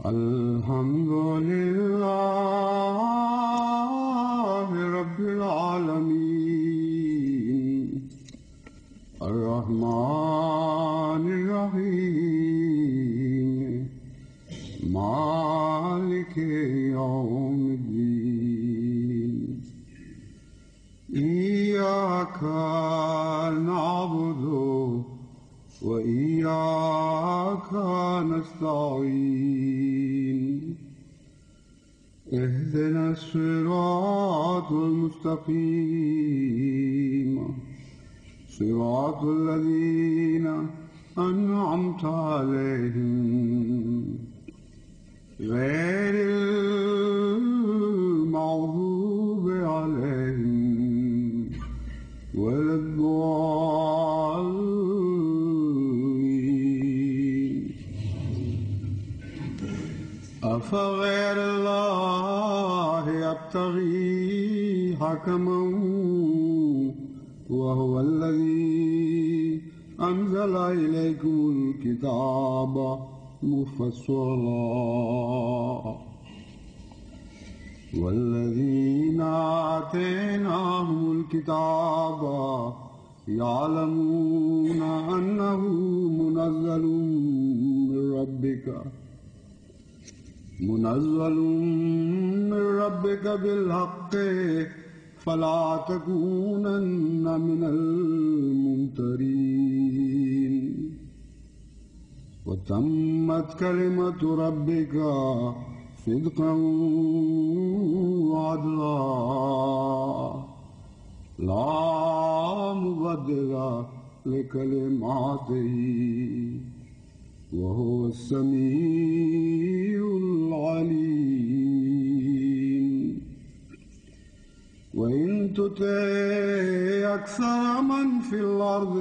الحمد لله رب العالمين الرحمن الرحيم مالك يوم الدين إياك نعبد وإياك نستعين اهدنا الصراط المستقيم صراط الذين أنعمت عليهم غير المغضوب عليهم ولا الضالين. أفغير الله يبتغي حكما وهو الذي أنزل إليكم الكتاب مفصلا والذين آتيناهم الكتاب يعلمون أنه منزل من ربك بالحق فلا تكونن من الممترين. وتمت كلمة ربك صدقا وعدلا لا مبدل لكلماته وهو السميع العليم. وإن تطع أكثر من في الأرض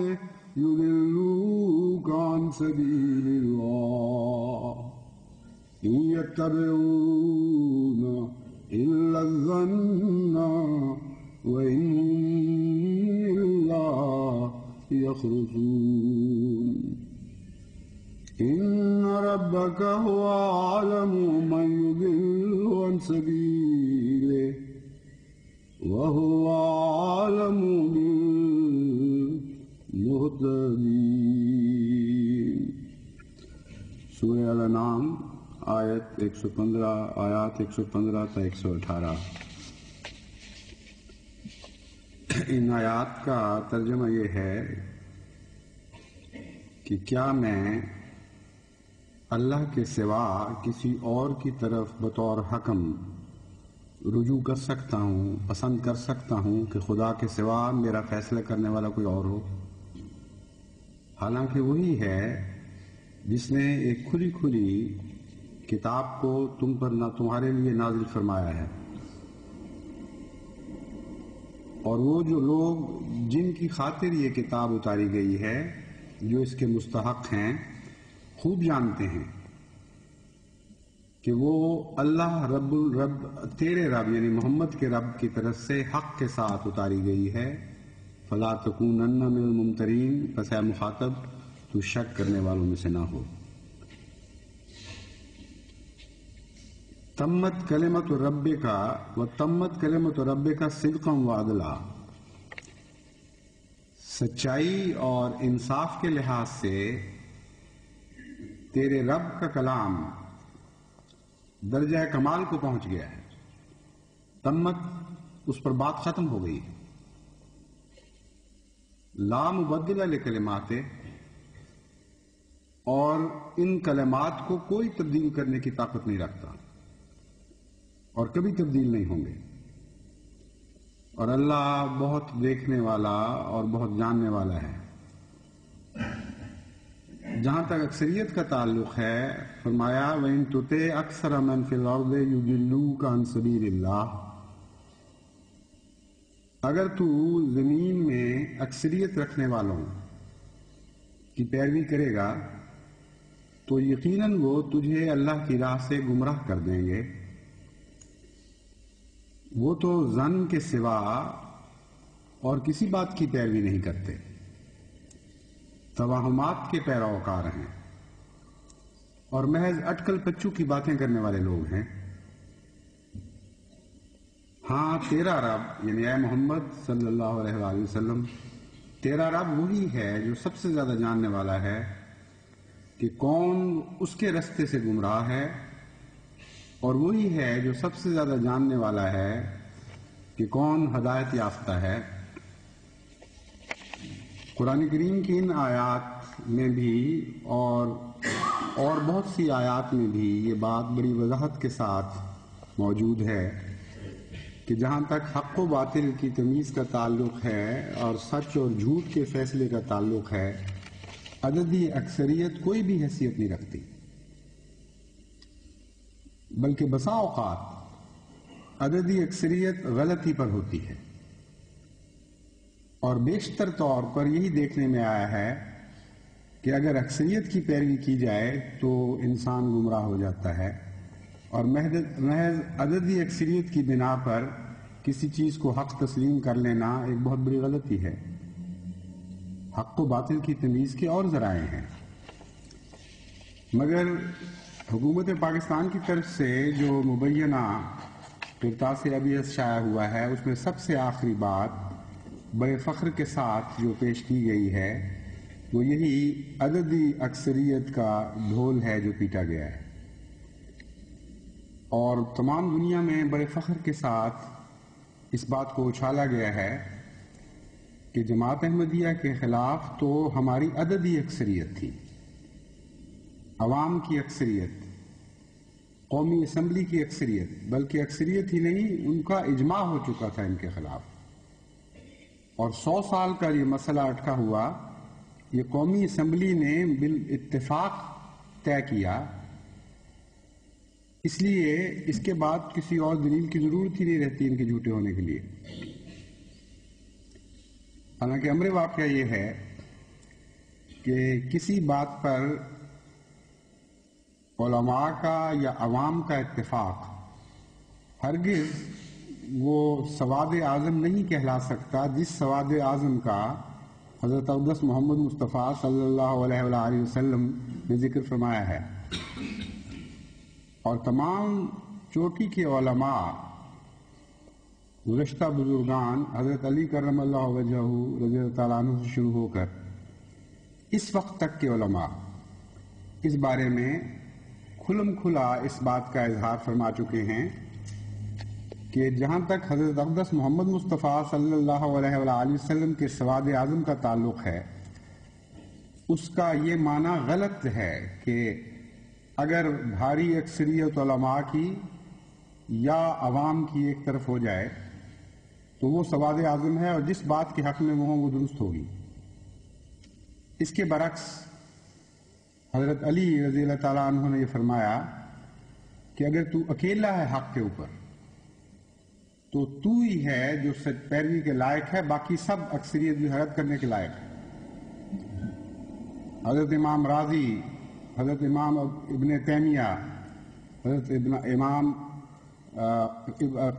يضلوك عن سبيل الله إن يتبعون إلا الظن وإن إلا يخرصون. إن ربك هو أعلم من يضل عن سبيله وهو أعلم بالمهتدين. سورہ الانعام آیت 115 آیات 115 تا 118. ان آیات کا ترجمہ یہ ہے کہ کیا میں اللہ کے سوا کسی اور کی طرف بطور حکم رجوع کر سکتا ہوں، پسند کر سکتا ہوں کہ خدا کے سوا میرا فیصلہ کرنے والا کوئی اور ہو، حالانکہ وہی ہے جس نے ایک کھلی کھلی کتاب کو تم پر نہ تمہارے لیے نازل فرمایا ہے، اور وہ جو لوگ جن کی خاطر یہ کتاب اتاری گئی ہے جو اس کے مستحق ہیں خوب جانتے ہیں کہ وہ اللہ رب تیرے رب یعنی محمد کے رب کی طرف سے حق کے ساتھ اتاری گئی ہے. فلا تکونن من الممترین، پس اے مخاطب تو شک کرنے والوں میں سے نہ ہو. تمت کلمت ربک و تمت کلمت ربک صدقا وعدلا، سچائی اور انصاف کے لحاظ سے تیرے رب کا کلام درجہ کمال کو پہنچ گیا ہے. تمت اس پر بات ختم ہو گئی ہے. لا مبدل لکلماتہ، اور ان کلمات کو کوئی تبدیل کرنے کی طاقت نہیں رکھتا اور کبھی تبدیل نہیں ہوں گے. اور اللہ بہت دیکھنے والا اور بہت جاننے والا ہے. جہاں تک اکثریت کا تعلق ہے فرمایا وَإِن تُطِعْ أَكْثَرَ مَن فِي الْأَرْضِ يُضِلُّوكَ عَن سَبِيلِ اللَّهِ، اگر تو زمین میں اکثریت رکھنے والوں کی پیروی کرے گا تو یقیناً وہ تجھے اللہ کی راہ سے گمراہ کر دیں گے. وہ تو ظن کے سوا اور کسی بات کی پیروی نہیں کرتے، توہمات کے پیروکار ہیں اور محض اٹکل پچو کی باتیں کرنے والے لوگ ہیں۔ ہاں، تیرا رب یعنی اے محمد صلی اللہ علیہ وآلہ وسلم، تیرا رب وہی ہے جو سب سے زیادہ جاننے والا ہے کہ کون اس کے رستے سے گمراہ ہے، اور وہی ہے جو سب سے زیادہ جاننے والا ہے کہ کون ہدایت یافتہ ہے۔ قرآن کریم کی ان آیات میں بھی اور بہت سی آیات میں بھی یہ بات بڑی وضاحت کے ساتھ موجود ہے کہ جہاں تک حق و باطل کی تمیز کا تعلق ہے اور سچ اور جھوٹ کے فیصلے کا تعلق ہے، عددی اکثریت کوئی بھی حیثیت نہیں رکھتی، بلکہ بسا اوقات عددی اکثریت غلطی پر ہوتی ہے، اور بیشتر طور پر یہی دیکھنے میں آیا ہے کہ اگر اکثریت کی پیروی کی جائے تو انسان گمراہ ہو جاتا ہے، اور محض عددی اکثریت کی بنا پر کسی چیز کو حق تسلیم کر لینا ایک بہت بڑی غلطی ہے۔ حق و باطل کی تمیز کے اور ذرائع ہیں، مگر حکومت پاکستان کی طرف سے جو مبینہ کرتاس ابیض شائع ہوا ہے، اس میں سب سے آخری بات بڑے فخر کے ساتھ جو پیش کی گئی ہے وہ یہی عددی اکثریت کا ڈھول ہے جو پیٹا گیا ہے، اور تمام دنیا میں بڑے فخر کے ساتھ اس بات کو اچھالا گیا ہے کہ جماعت احمدیہ کے خلاف تو ہماری عددی اکثریت تھی، عوام کی اکثریت، قومی اسمبلی کی اکثریت، بلکہ اکثریت ہی نہیں، ان کا اجماع ہو چکا تھا ان کے خلاف، اور 100 سال کا یہ مسئلہ اٹکا ہوا، یہ قومی اسمبلی نے بالاتفاق طے کیا، اس لیے اس کے بعد کسی اور دلیل کی ضرورت ہی نہیں رہتی ان کے جھوٹے ہونے کے لیے۔ حالانکہ امر واقعہ یہ ہے کہ کسی بات پر علماء کا یا عوام کا اتفاق ہرگز وہ سواد اعظم نہیں کہلا سکتا جس سواد اعظم کا حضرت اقدس محمد مصطفیٰ صلی اللہ علیہ وآلہ وسلم نے ذکر فرمایا ہے، اور تمام چوٹی کے علماء، گزشتہ بزرگان حضرت علی کرم اللہ وجہہ رضی اللہ تعالیٰ عنہ سے شروع ہو کر اس وقت تک کے علماء اس بارے میں کھلم کھلا اس بات کا اظہار فرما چکے ہیں کہ جہاں تک حضرت اقدس محمد مصطفیٰ صلی اللہ علیہ وآلہ وسلم کے سواد اعظم کا تعلق ہے، اس کا یہ معنی غلط ہے کہ اگر بھاری اکثریت علماء کی یا عوام کی ایک طرف ہو جائے تو وہ سواد اعظم ہے، اور جس بات کے حق میں وہ ہوں وہ درست ہوگی۔ اس کے برعکس حضرت علی رضی اللہ تعالیٰ عنہ نے یہ فرمایا کہ اگر تو اکیلا ہے حق کے اوپر تو ہی ہے جو سچ پیروی کے لائق ہے، باقی سب اکثریت بھی حیرت کرنے کے لائق ہے۔ حضرت امام راضی، حضرت امام ابن تیمیہ، حضرت امام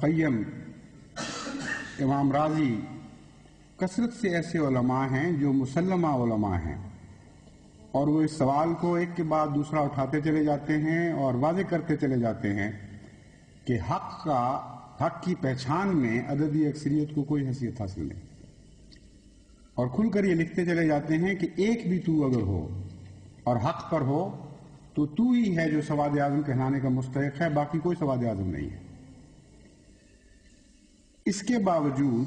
قیم، امام راضی، کثرت سے ایسے علماء ہیں جو مسلمہ علماء ہیں، اور وہ اس سوال کو ایک کے بعد دوسرا اٹھاتے چلے جاتے ہیں اور واضح کرتے چلے جاتے ہیں کہ حق کی پہچان میں عددی اکثریت کو کوئی حیثیت حاصل نہیں، اور کھل کر یہ لکھتے چلے جاتے ہیں کہ ایک بھی تو اگر ہو اور حق پر ہو تو ہی ہے جو سواد اعظم کہلانے کا مستحق ہے، باقی کوئی سواد اعظم نہیں ہے۔ اس کے باوجود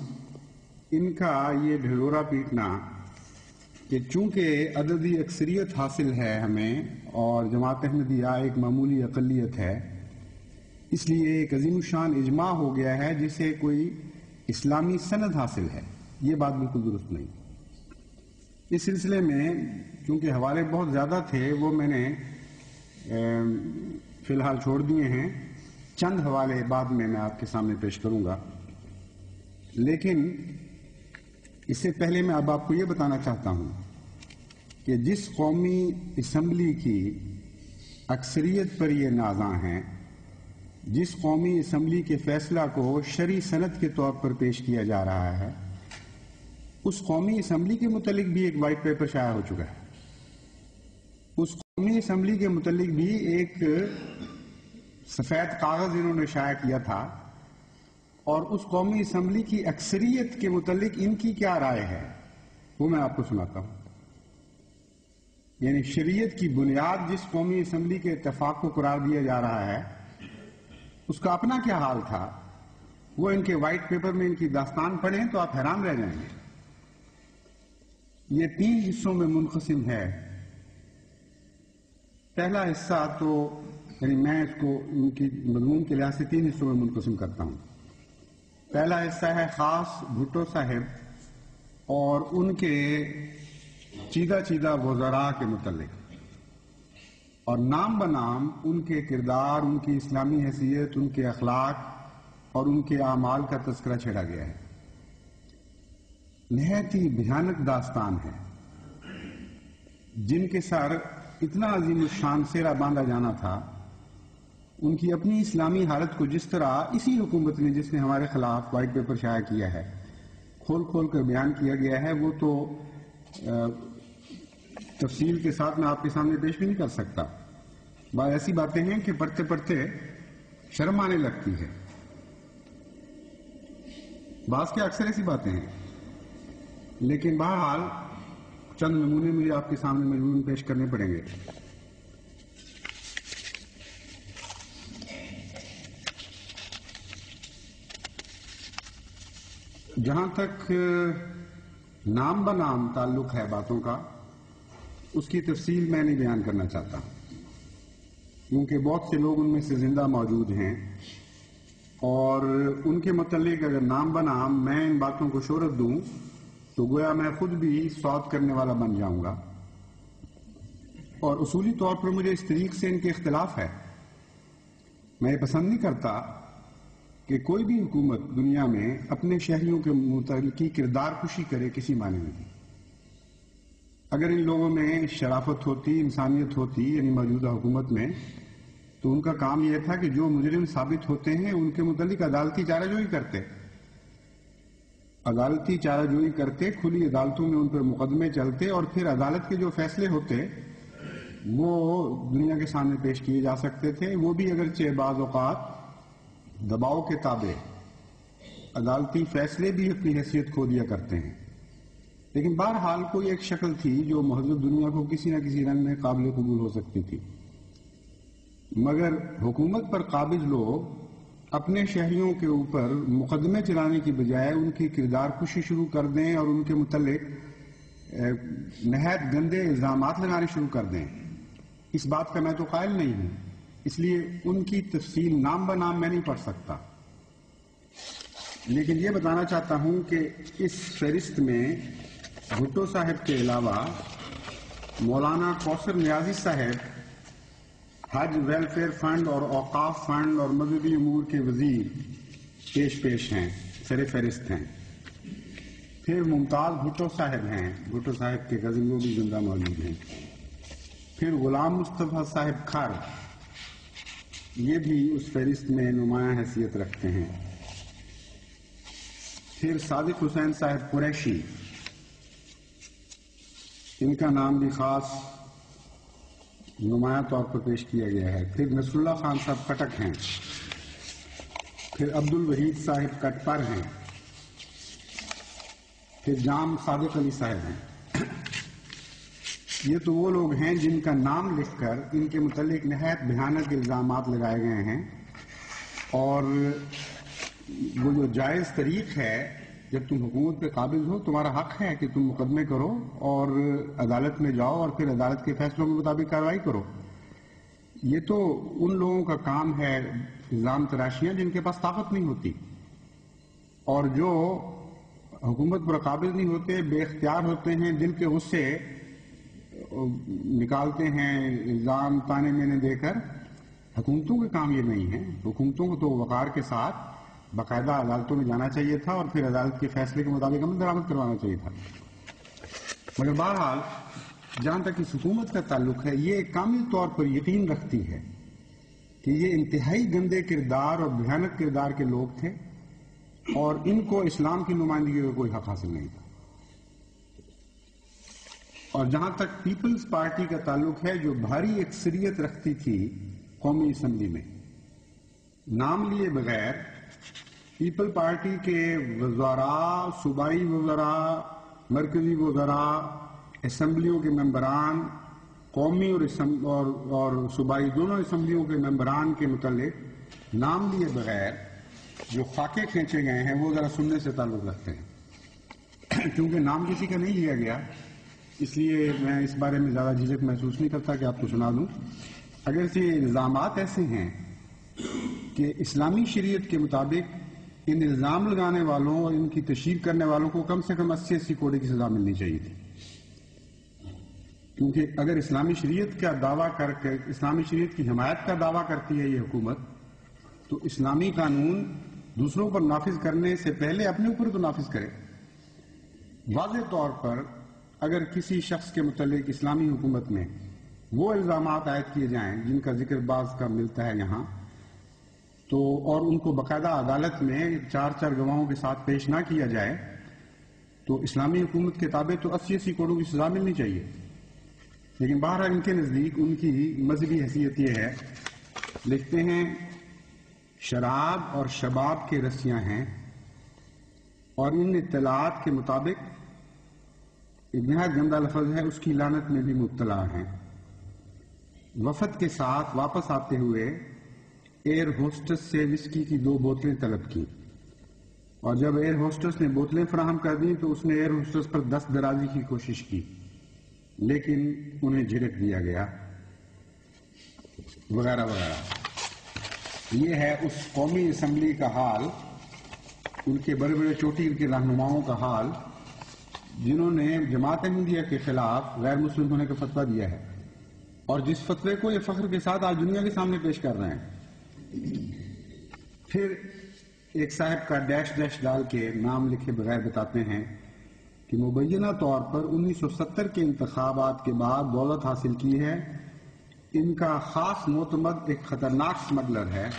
ان کا یہ ڈھلورا پیٹنا کہ چونکہ عددی اکثریت حاصل ہے ہمیں اور جماعت احمدیہ ایک معمولی اقلیت ہے، اس لیے ایک عظیم الشان اجماع ہو گیا ہے جسے کوئی اسلامی سند حاصل ہے، یہ بات بالکل درست نہیں۔ اس سلسلے میں چونکہ حوالے بہت زیادہ تھے وہ میں نے فی الحال چھوڑ دیے ہیں، چند حوالے بعد میں آپ کے سامنے پیش کروں گا، لیکن اس سے پہلے میں اب آپ کو یہ بتانا چاہتا ہوں کہ جس قومی اسمبلی کی اکثریت پر یہ نازاں ہیں، جس قومی اسمبلی کے فیصلہ کو شرعی سند کے طور پر پیش کیا جا رہا ہے، اس قومی اسمبلی کے متعلق بھی ایک وائٹ پیپر شائع ہو چکا ہے۔ اس قومی اسمبلی کے متعلق بھی ایک سفید کاغذ انہوں نے شائع کیا تھا، اور اس قومی اسمبلی کی اکثریت کے متعلق ان کی کیا رائے ہے وہ میں آپ کو سناتا ہوں۔ یعنی شریعت کی بنیاد جس قومی اسمبلی کے اتفاق کو قرار دیا جا رہا ہے اس کا اپنا کیا حال تھا، وہ ان کے وائٹ پیپر میں ان کی داستان پڑھیں تو آپ حیران رہ جائیں گے۔ یہ 3 حصوں میں منقسم ہے۔ پہلا حصہ تو یعنی میں اس کو ان کی مضمون کے لحاظ سے 3 حصوں میں منقسم کرتا ہوں۔ پہلا حصہ ہے خاص بھٹو صاحب اور ان کے چیدہ وزراء کے متعلق، اور نام بنام ان کے کردار، ان کی اسلامی حیثیت، ان کے اخلاق اور ان کے اعمال کا تذکرہ چھیڑا گیا ہے۔ نہایت ہی بھیانک داستان ہے، جن کے سر اتنا عظیم الشان سیرا باندھا جانا تھا، ان کی اپنی اسلامی حالت کو جس طرح اسی حکومت نے جس نے ہمارے خلاف وائٹ پیپر شائع کیا ہے کھول کر بیان کیا گیا ہے، وہ تو تفصیل کے ساتھ میں آپ کے سامنے پیش بھی نہیں کر سکتا۔ بعض ایسی باتیں ہیں کہ پڑھتے پڑھتے شرم آنے لگتی ہے، بعض کے اکثر ایسی باتیں ہیں، لیکن بہرحال چند نمونے مجھے آپ کے سامنے مجبوراً پیش کرنے پڑیں گے۔ جہاں تک نام بنام تعلق ہے باتوں کا، اس کی تفصیل میں نہیں بیان کرنا چاہتا، کیونکہ بہت سے لوگ ان میں سے زندہ موجود ہیں، اور ان کے متعلق اگر نام بنام میں ان باتوں کو شہرت دوں تو گویا میں خود بھی سواد کرنے والا بن جاؤں گا، اور اصولی طور پر مجھے اس طریق سے ان کے اختلاف ہے۔ میں یہ پسند نہیں کرتا کہ کوئی بھی حکومت دنیا میں اپنے شہریوں کے متعلق کردار کشی کرے کسی معنی میں۔ اگر ان لوگوں میں شرافت ہوتی، انسانیت ہوتی، یعنی موجودہ حکومت میں، تو ان کا کام یہ تھا کہ جو مجرم ثابت ہوتے ہیں ان کے متعلق عدالتی چارہ جوئی کرتے، کھلی عدالتوں میں ان پر مقدمے چلتے، اور پھر عدالت کے جو فیصلے ہوتے وہ دنیا کے سامنے پیش کیے جا سکتے تھے، وہ بھی اگرچہ بعض اوقات دباؤ کے تابع عدالتی فیصلے بھی اپنی حیثیت کھو دیا کرتے ہیں، لیکن بہرحال کوئی ایک شکل تھی جو مہذب دنیا کو کسی نہ کسی رنگ میں قابل قبول ہو سکتی تھی۔ مگر حکومت پر قابض لوگ اپنے شہریوں کے اوپر مقدمے چلانے کی بجائے ان کی کردار کشی شروع کر دیں اور ان کے متعلق نہایت گندے الزامات لگانے شروع کر دیں، اس بات کا میں تو قائل نہیں ہوں، اس لیے ان کی تفصیل نام بنام میں نہیں پڑھ سکتا، لیکن یہ بتانا چاہتا ہوں کہ اس فہرست میں بھٹو صاحب کے علاوہ مولانا کوثر نیازی صاحب حج ویلفیئر فنڈ اور اوقاف فنڈ اور مذہبی امور کے وزیر پیش ہیں، سر فہرست ہیں۔ پھر ممتاز بھٹو صاحب ہیں، بھٹو صاحب کے غزل وہ بھی زندہ موجود ہیں۔ پھر غلام مصطفیٰ صاحب کھر، یہ بھی اس فہرست میں نمایاں حیثیت رکھتے ہیں۔ پھر صادق حسین صاحب قریشی، ان کا نام بھی خاص نمایاں طور پر پیش کیا گیا ہے۔ پھر نصر اللہ خان صاحب کٹک ہیں، پھر عبد الوحید صاحب کٹپر ہیں، پھر جام صادق علی صاحب ہیں۔ یہ تو وہ لوگ ہیں جن کا نام لکھ کر ان کے متعلق نہایت بھیانک الزامات لگائے گئے ہیں، اور وہ جو جائز طریق ہے جب تم حکومت پہ قابض ہو، تمہارا حق ہے کہ تم مقدمے کرو اور عدالت میں جاؤ اور پھر عدالت کے فیصلوں کے مطابق کارروائی کرو۔ یہ تو ان لوگوں کا کام ہے الزام تراشیاں جن کے پاس طاقت نہیں ہوتی، اور جو حکومت پر قابض نہیں ہوتے، بے اختیار ہوتے ہیں، دل کے غصے نکالتے ہیں الزام تانے مینے دے کر۔ حکومتوں کا کام یہ نہیں ہے، حکومتوں کو تو وقار کے ساتھ باقاعدہ عدالتوں میں جانا چاہیے تھا اور پھر عدالت کے فیصلے کے مطابق عمل درآمد کروانا چاہیے تھا۔ مگر بہرحال جہاں تک اس حکومت کا تعلق ہے، یہ کامل طور پر یقین رکھتی ہے کہ یہ انتہائی گندے کردار اور بھیانک کردار کے لوگ تھے، اور ان کو اسلام کی نمائندگی کا کوئی حق حاصل نہیں تھا۔ اور جہاں تک پیپلز پارٹی کا تعلق ہے جو بھاری اکثریت رکھتی تھی قومی اسمبلی میں، نام لیے بغیر پیپل پارٹی کے وزراء، صوبائی وزراء، مرکزی وزراء، اسمبلیوں کے ممبران، قومی اور صوبائی دونوں اسمبلیوں کے ممبران کے متعلق نام لیے بغیر جو خاکے کھینچے گئے ہیں وہ ذرا سننے سے تعلق رکھتے ہیں۔ کیونکہ نام کسی کا نہیں لیا گیا اس لیے میں اس بارے میں زیادہ جھجک محسوس نہیں کرتا کہ آپ کو سنا دوں۔ اگر یہ الزامات ایسے ہیں کہ اسلامی شریعت کے مطابق ان الزام لگانے والوں اور ان کی تشہیر کرنے والوں کو کم سے کم 80 کوڑے کی سزا ملنی چاہیے تھی، کیونکہ اگر اسلامی شریعت کا دعویٰ کر کے اسلامی شریعت کی حمایت کا دعویٰ کرتی ہے یہ حکومت، تو اسلامی قانون دوسروں پر نافذ کرنے سے پہلے اپنے اوپر تو نافذ کرے۔ واضح طور پر اگر کسی شخص کے متعلق اسلامی حکومت میں وہ الزامات عائد کیے جائیں جن کا ذکر بعض کا ملتا ہے یہاں، تو اور ان کو باقاعدہ عدالت میں 4 گواہوں کے ساتھ پیش نہ کیا جائے تو اسلامی حکومت کے تابع تو 80 کروڑوں کی سزا ملنی چاہیے۔ لیکن بہرحال ان کے نزدیک ان کی مذہبی حیثیت یہ ہے، لکھتے ہیں شراب اور شباب کے رسیاں ہیں، اور ان اطلاعات کے مطابق ایک نہایت گندا لفظ ہے، اس کی لعنت میں بھی مبتلا ہیں۔ وفد کے ساتھ واپس آتے ہوئے ایئر ہوسٹس سے وسکی کی 2 بوتلیں طلب کی، اور جب ایئر ہوسٹس نے بوتلیں فراہم کر دیں تو اس نے ایئر ہوسٹس پر دست درازی کی کوشش کی لیکن انہیں جھڑک دیا گیا، وغیرہ وغیرہ۔ یہ ہے اس قومی اسمبلی کا حال، ان کے بڑے بڑے چوٹی کے رہنماؤں کا حال جنہوں نے جماعت احمدیہ کے خلاف غیر مسلم ہونے کا فتویٰ دیا ہے، اور جس فتوے کو یہ فخر کے ساتھ آج دنیا کے سامنے پیش کر رہے ہیں۔ پھر ایک صاحب کا ڈیش ڈیش ڈال کے نام لکھے بغیر بتاتے ہیں کہ مبینہ طور پر 1970 کے انتخابات کے بعد دولت حاصل کی ہے، ان کا خاص معتمد ایک خطرناک سمگلر ہے۔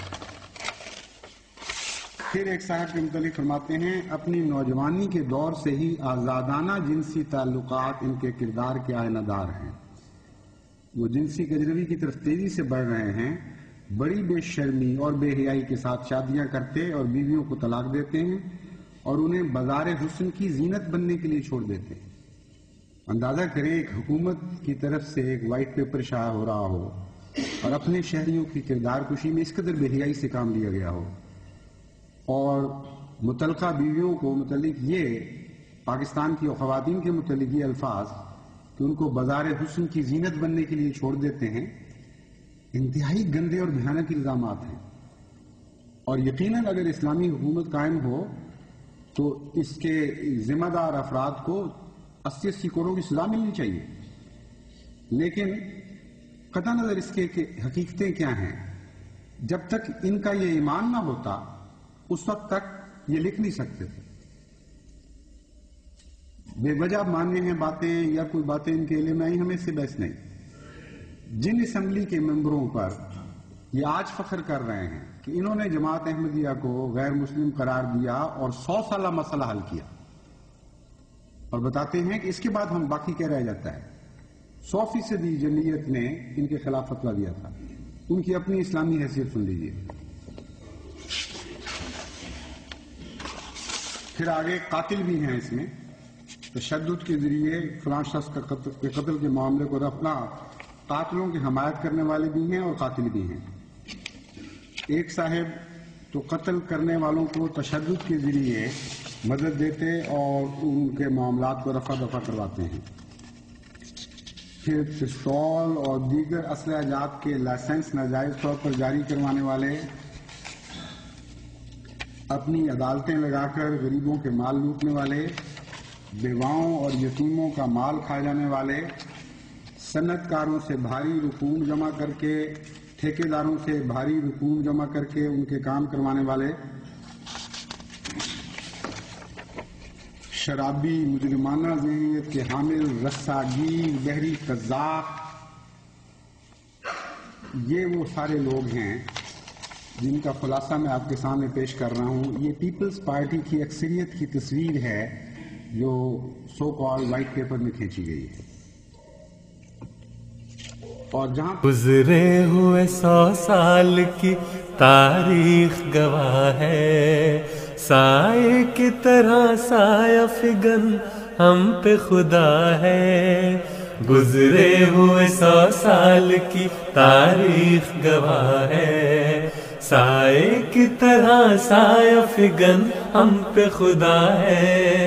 پھر ایک صاحب کے متعلق فرماتے ہیں اپنی نوجوانی کے دور سے ہی آزادانہ جنسی تعلقات ان کے کردار کے آئینہ دار ہیں، وہ جنسی کجروی کی طرف تیزی سے بڑھ رہے ہیں، بڑی بے شرمی اور بے حیائی کے ساتھ شادیاں کرتے اور بیویوں کو طلاق دیتے ہیں اور انہیں بازار حسن کی زینت بننے کے لیے چھوڑ دیتے ہیں۔ اندازہ کریں ایک حکومت کی طرف سے ایک وائٹ پیپر شائع ہو رہا ہو اور اپنے شہریوں کی کردار کشی میں اس قدر بے حیائی سے کام لیا گیا ہو، اور متعلقہ بیویوں کو متعلق یہ پاکستان کی خواتین کے متعلق یہ الفاظ کہ ان کو بازار حسن کی زینت بننے کے لیے چھوڑ دیتے ہیں، انتہائی گندے اور بھیانک الزامات ہیں۔ اور یقیناً اگر اسلامی حکومت قائم ہو تو اس کے ذمہ دار افراد کو 80 کروڑوں کی سزا ملنی چاہیے، لیکن قطع نظر اس کے کہ حقیقتیں کیا ہیں، جب تک ان کا یہ ایمان نہ ہوتا اس وقت تک یہ لکھ نہیں سکتے تھے۔ بے وجہ ماننے ہیں باتیں یا کوئی باتیں ان کے علم میں آئی، ہمیں اس سے بحث نہیں۔ جن اسمبلی کے ممبروں پر یہ آج فخر کر رہے ہیں کہ انہوں نے جماعت احمدیہ کو غیر مسلم قرار دیا اور 100 سالہ مسئلہ حل کیا، اور بتاتے ہیں کہ اس کے بعد ہم باقی کیا رہ جاتا ہے، 100% جمعیت نے ان کے خلاف فتویٰ دیا تھا، ان کی اپنی اسلامی حیثیت سن لیجیے۔ پھر آگے قاتل بھی ہیں اس میں، تشدد کے ذریعے فلاں شخص کا قتل کے معاملے کو رفع، قاتلوں کی حمایت کرنے والے بھی ہیں اور قاتل بھی ہیں۔ ایک صاحب تو قتل کرنے والوں کو تشدد کے ذریعے مدد دیتے اور ان کے معاملات کو رفع دفع کرواتے ہیں۔ پھر پستول اور دیگر اسلحہ جات کے لائسنس ناجائز طور پر جاری کروانے والے، اپنی عدالتیں لگا کر غریبوں کے مال لوٹنے والے، بیواؤں اور یتیموں کا مال کھا جانے والے، صنعت کاروں سے بھاری رقوم جمع کر کے، ٹھیکیداروں سے بھاری رقوم جمع کر کے ان کے کام کروانے والے، شرابی مجرمانہ ذہنیت کے حامل، رسہ گیر، بحری قذاق، یہ وہ سارے لوگ ہیں جن کا خلاصہ میں آپ کے سامنے پیش کر رہا ہوں۔ یہ پیپلز پارٹی کی اکثریت کی تصویر ہے جو سو کال وائٹ پیپر میں کھینچی گئی ہے۔ اور جہاں گزرے ہوئے 100 سال کی تاریخ گواہ ہے، سائے کی طرح سایہ فگن ہم پہ خدا ہے. گزرے ہوئے 100 سال کی تاریخ گواہ ہے، سائے کی طرح سایہ فگن ہم پہ خدا ہے.